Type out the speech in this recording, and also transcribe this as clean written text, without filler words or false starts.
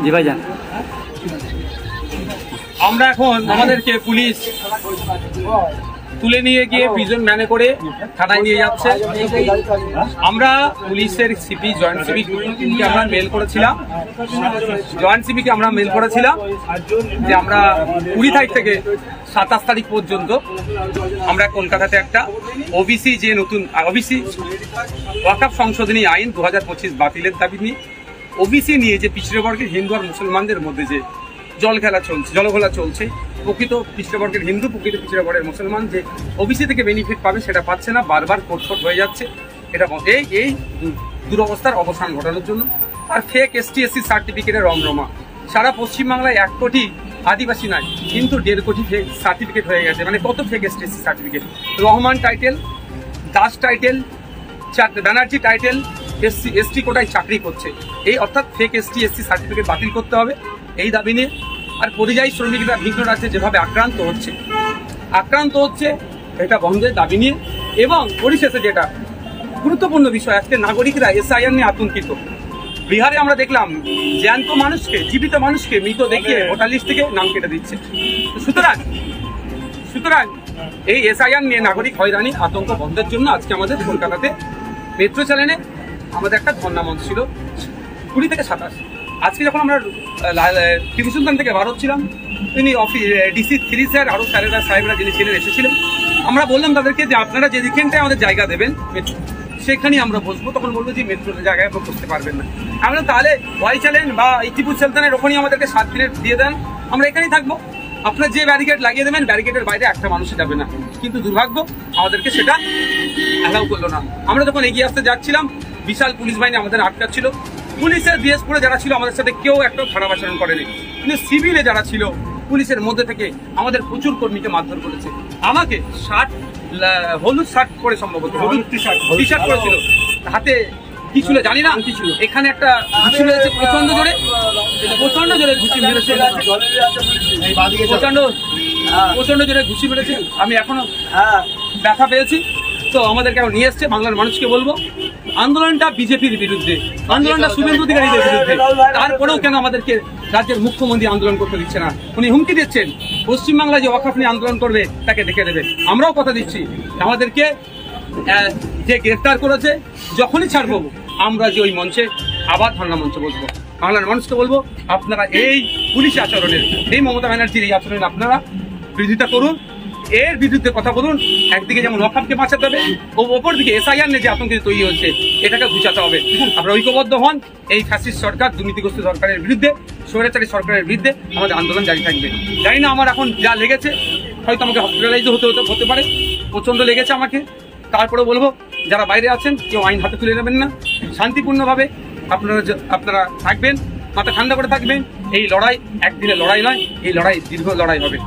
জি ভাইজান, আমরা এখন আমাদেরকে পুলিশ তুলে নিয়ে গিয়ে প্রিজন ভ্যানে করে থানায় নিয়ে যাচ্ছে। আমরা পুলিশের সিপি জয়েন্ট সিপিকে আমরা মেল করেছিলাম যে আমরা 20 তারিখ থেকে 27 তারিখ পর্যন্ত আমরা কলকাতাতে একটা ওবিসি যে নতুন ওবিসি ওয়াকফ সংশোধনী আইন 2025 বাতিলের দাবি নিয়ে ওবিসি নিয়ে যে পিছড়ে বর্গের হিন্দু আর মুসলমানদের মধ্যে যে জলঘোলা চলছে, প্রকৃত পিছড়ে বর্গের হিন্দু, প্রকৃত পিছড়ে বর্গের মুসলমান যে ওবিসি থেকে বেনিফিট পাবে সেটা পাচ্ছে না, বারবার কোটফোট হয়ে যাচ্ছে। এটা এই দুরবস্থার অবসান ঘটানোর জন্য। আর ফেক ST/SC সার্টিফিকেটের রমরমা সারা পশ্চিমবাংলায় 1 কোটি আদিবাসী নাই, কিন্তু 1.5 কোটি ফেক সার্টিফিকেট হয়ে গেছে। মানে কত fake ST/SC certificate, Rahman title, Das title, Banerjee title, ST কোটায় চাকরি করছে। এই অর্থাৎ ফেক ST/SC সার্টিফিকেট বাতিল করতে হবে এই দাবি নিয়ে। আর পরিযায়ী শ্রমিকরা ভিন্ন রাজ্যে যেভাবে আক্রান্ত হচ্ছে এটা বন্ধের দাবি নিয়ে। এবং পরিশেষে যেটা গুরুত্বপূর্ণ বিষয়, আজকে নাগরিকরা SIR নিয়ে আতঙ্কিত। বিহারে আমরা দেখলাম জ্যান্ত মানুষকে, জীবিত মানুষকে মৃত দেখিয়ে ভোটার লিস্ট থেকে নাম কেটে দিচ্ছে। সুতরাং এই SIR নিয়ে নাগরিক হয়রানি আতঙ্ক বন্ধের জন্য আজকে আমাদের কলকাতাতে মেট্রো চ্যানেলে আমাদের একটা ধর্ণা মঞ্চ ছিল 20 থেকে 27। আজকে যখন আমরা টিপু সুলতান থেকে বার হচ্ছিলাম, তিনি DC 3 স্যার আরো সাহেবরা যিনি ছিলেন এসেছিলেন। আমরা বললাম তাদেরকে যে আপনারা যে যেখানটায় আমাদের জায়গা দেবেন মেট্রো, সেখানেই আমরা বসবো। তখন বলবো যে মেট্রোর জায়গায় আমরা বসতে পারবেন না। আমরা তাহলে ওয়াই চ্যালেন বা টিপু সুলতানের ওখানেই আমাদেরকে 7 দিনের দিয়ে দেন, আমরা এখানেই থাকবো। আপনার যে ব্যারিকেড লাগিয়ে দেবেন, ব্যারিকেডের বাইরে একটা মানুষই যাবে না। কিন্তু দুর্ভাগ্য আমাদেরকে সেটা অ্যালাউ করলো না। আমরা যখন এগিয়ে আসতে যাচ্ছিলাম, বিশাল পুলিশ বাহিনী আমাদের আটকাচ্ছিল। পুলিশের ড্রেস পরে যারা ছিল আমাদের সাথে কেউ একটা খারাপ আচরণ করেনি, কিন্তু সিভিলে যারা ছিল পুলিশের মধ্যে থেকে আমাদের প্রচুর কর্মীকে মারধর করেছে। আমাকে হলুদ শার্ট পরে, সম্ভবত হলুদ টি শার্ট পরেছিল, হাতে কি ছিল জানি না, এখানে একটা ঘুষি মেরেছে, প্রচন্ড জোরে ঘুষি মেরেছে, প্রচন্ড জোরে ঘুষি মেরেছে। আমি এখনো ব্যথা পেয়েছি। তো আমাদেরকে এখন নিয়ে এসছে। বাংলার মানুষকে বলবো, আন্দোলনটা বিজেপির বিরুদ্ধে, আন্দোলনটা শুভেন্দু অধিকারীদের বিরুদ্ধে। তারপরেও কেন আমাদেরকে রাজ্যের মুখ্যমন্ত্রী আন্দোলন করতে দিচ্ছে না? উনি হুমকি দিচ্ছেন পশ্চিমবাংলায় যে ওয়াকফ নিয়ে আন্দোলন করবে তাকে ডেকে দেবে। আমরাও কথা দিচ্ছি, আমাদেরকে যে গ্রেফতার করেছে যখনই ছাড়বো, আমরা যে ওই মঞ্চে আবার ধর্ণা মঞ্চে বসবো। বাংলার মানুষকে বলবো, আপনারা এই পুলিশ আচরণের, এই মমতা ব্যানার্জির এই আচরণের আপনারা বিরোধিতা করুন, এর বিরুদ্ধে কথা বলুন। একদিকে যেমন ওয়াকফকে বাঁচাতে হবে, ও অপর দিকে SIR নিয়ে যে আতঙ্ক তৈরি হচ্ছে এটাকে ঘুচাতে হবে। আপনারা ঐক্যবদ্ধ হন। এই ফ্যাসিস্ট সরকার, দুর্নীতিগ্রস্ত সরকারের বিরুদ্ধে, স্বৈরাচারী সরকারের বিরুদ্ধে আমাদের আন্দোলন জারি থাকবে। জানি না আমার এখন যা লেগেছে, হয়তো আমাকে হসপিটালাইজ হতে পারে, প্রচন্ড লেগেছে আমাকে। তারপরে বলবো, যারা বাইরে আছেন কেউ আইন হাতে তুলে নেবেন না, শান্তিপূর্ণভাবে আপনারা থাকবেন, মাথা ঠান্ডা করে থাকবেন। এই লড়াই একদিনের লড়াই নয়, এই লড়াই দীর্ঘ লড়াই হবে।